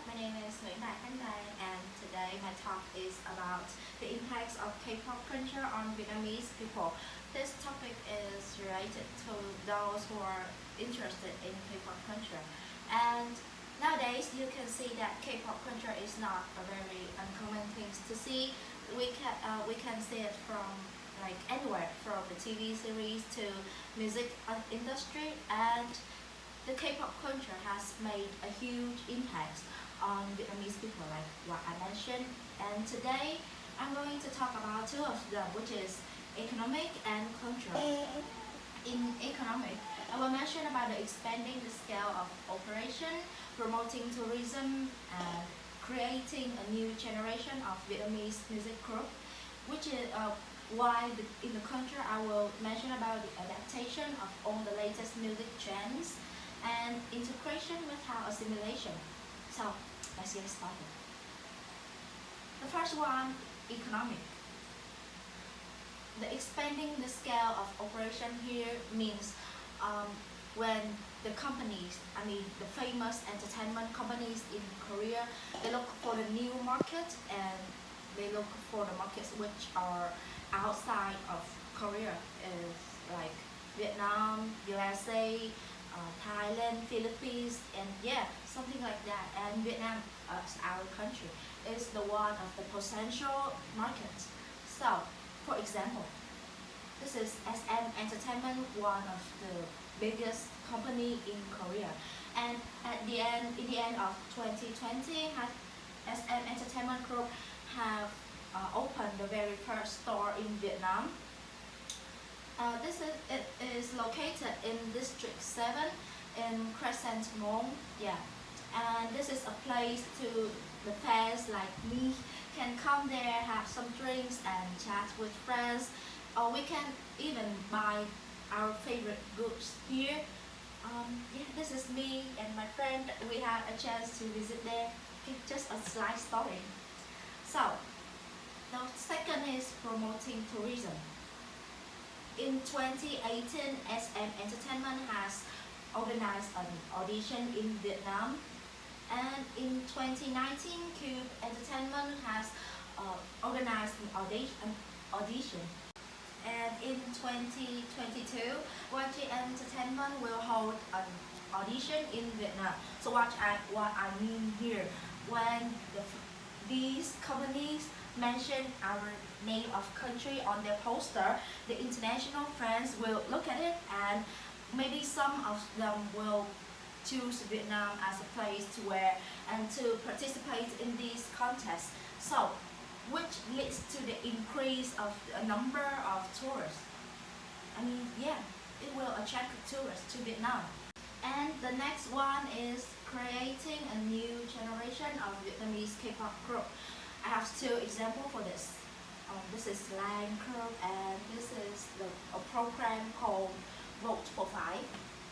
my name is Nguyễn Đoàn Khánh and today my talk is about the impacts of K-pop culture on Vietnamese people. This topic is related to those who are interested in K-pop culture. And nowadays you can see that K-pop culture is not a very uncommon thing to see. We can see it from like anywhere, from the TV series to music industry, and the K-pop culture has made a huge impact on Vietnamese people, like what I mentioned. And today I'm going to talk about two of them, which is economic and cultural. In economic, I will mention about the expanding the scale of operation, promoting tourism, and creating a new generation of Vietnamese music group, which is why in the culture I will mention about the adaptation of all the latest music trends and integration with how assimilation. So let's get started. The first one, economic. The expanding the scale of operation here means when the companies, the famous entertainment companies in Korea, they look for the new market and they look for the markets which are outside of Korea, like Vietnam, USA, Thailand, Philippines, and something like that. And Vietnam, as our country, is the one of the potential markets. So, for example, this is SM Entertainment, one of the biggest company in Korea. And in the end of 2020, SM Entertainment Group have opened the very first store in Vietnam. It is located in District 7 in Crescent Mall. And this is a place to the fans like me can come there, have some drinks and chat with friends. Or we can even buy our favorite goods here. This is me and my friend. We had a chance to visit there. Just a slight story. So, the second is promoting tourism. In 2018, SM Entertainment has organized an audition in Vietnam. And in 2019, Cube Entertainment has organized an audition. And in 2022, YG Entertainment will hold an audition in Vietnam. So what I mean here, when these companies mention our name of country on their poster, the international fans will look at it and maybe some of them will choose Vietnam as a place to wear and to participate in these contests. So, which leads to the increase of the number of tourists. It will attract tourists to Vietnam. And the next one is creating a new generation of Vietnamese K-pop group. I have two examples for this. This is Lang Group and this is a program called Vote for Five.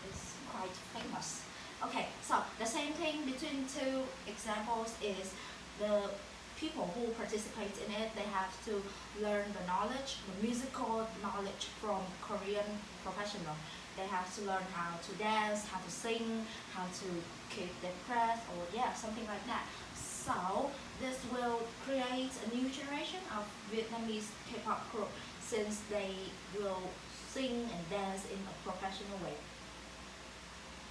It's quite famous. Okay, so the same thing between two examples is the people who participate in it, they have to learn the knowledge, the musical knowledge from Korean professional. They have to learn how to dance, how to sing, how to keep their breath, or something like that. So this will create a new generation of Vietnamese K-pop group since they will sing and dance in a professional way.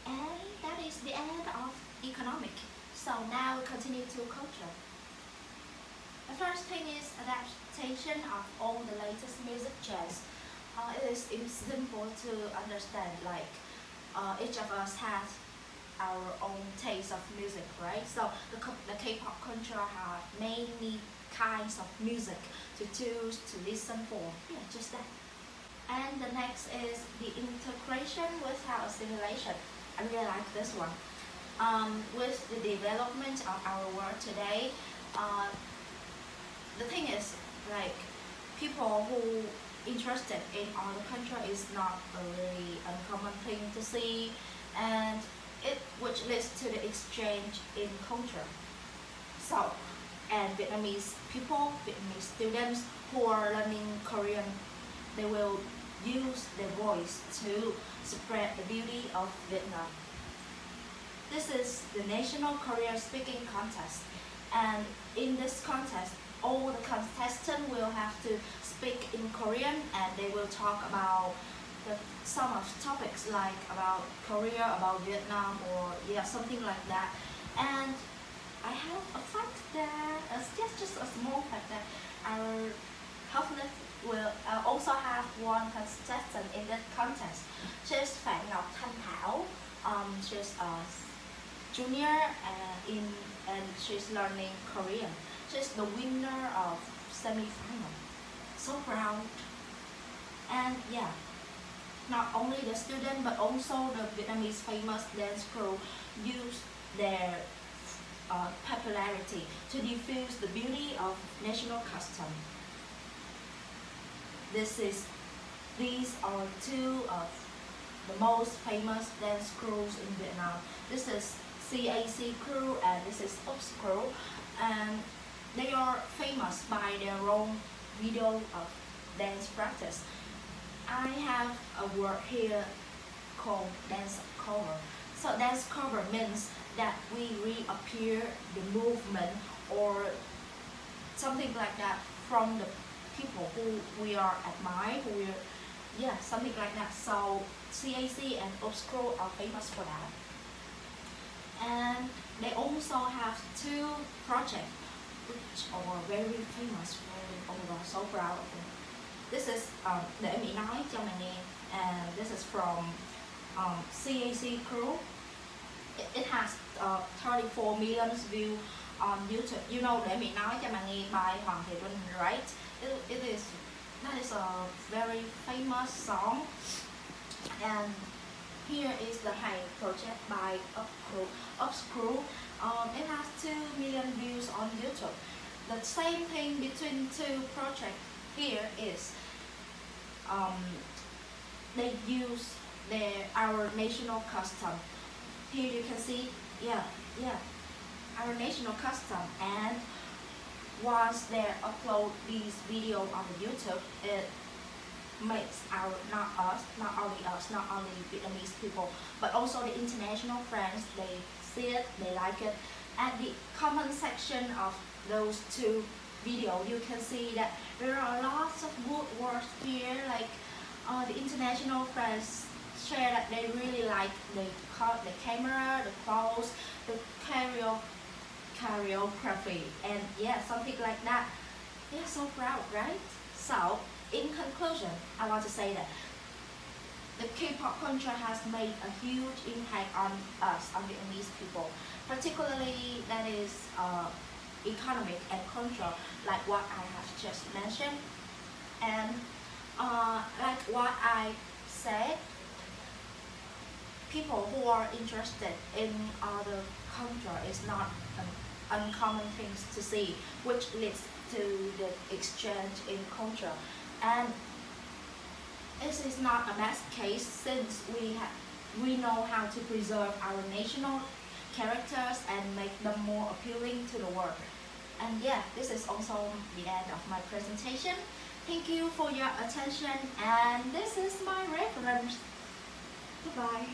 And that is the end of economic. So now we continue to culture. The first thing is adaptation of all the latest music trends. It is simple to understand, like each of us has our own taste of music, right? So the K-pop culture have many kinds of music to choose to listen for. Just that. And the next is the integration with how assimilation. I really like this one. With the development of our world today, the thing is, like, people who interested in other country is not a really uncommon thing to see, and which leads to the exchange in culture. So, and Vietnamese people, Vietnamese students who are learning Korean, they will use their voice to spread the beauty of Vietnam. This is the National Korean Speaking Contest, and in this contest, all the contestants will have to speak in Korean, and they will talk about some of topics like about Korea, about Vietnam, or yeah, something like that. And I have a fact that just a small fact that our hopefully will also have one contestant in that contest. She's Phạm Ngọc Thanh Thảo. She's a junior and she's learning Korean. She's the winner of semi-final. So proud. And yeah, not only the student but also the Vietnamese famous dance crew use their popularity to diffuse the beauty of national custom. These are two of the most famous dance crews in Vietnam. This is CAC crew and this is Oops crew, and they are famous by their own video of dance practice. I have a word here called dance cover. So dance cover means that we reappear the movement or something like that from the people who we are admire, something like that. So CAC and Oops crew are famous for that. And they also have two projects which are very famous, so proud of them. This is Để Mỹ nói cho mày nghe, and this is from CAC crew. It has 34 million views on YouTube. You know Để Mỹ nói cho mày nghe by Hoàng Thị Trinh, right? That is a very famous song. And here is the Hay project by Oops crew. It has 2 million views on YouTube. The same thing between two projects here is they use our national custom. Here you can see, our national custom. And once they upload these videos on the YouTube, it makes not only Vietnamese people, but also the international friends. They see it, they like it. At the comment section of those two videos, you can see that there are lots of good words here, like the international friends share that they really like the camera, the clothes, the choreography, and something like that. They're so proud, right? So in conclusion, I want to say that the K-pop culture has made a huge impact on us, on Vietnamese people, particularly that is economic and cultural, like what I have just mentioned. And like what I said, people who are interested in other culture is not an uncommon things to see, which leads to the exchange in culture. And this is not a bad case, since we know how to preserve our national characters and make them more appealing to the world. And this is also the end of my presentation. Thank you for your attention, and this is my reference. Goodbye.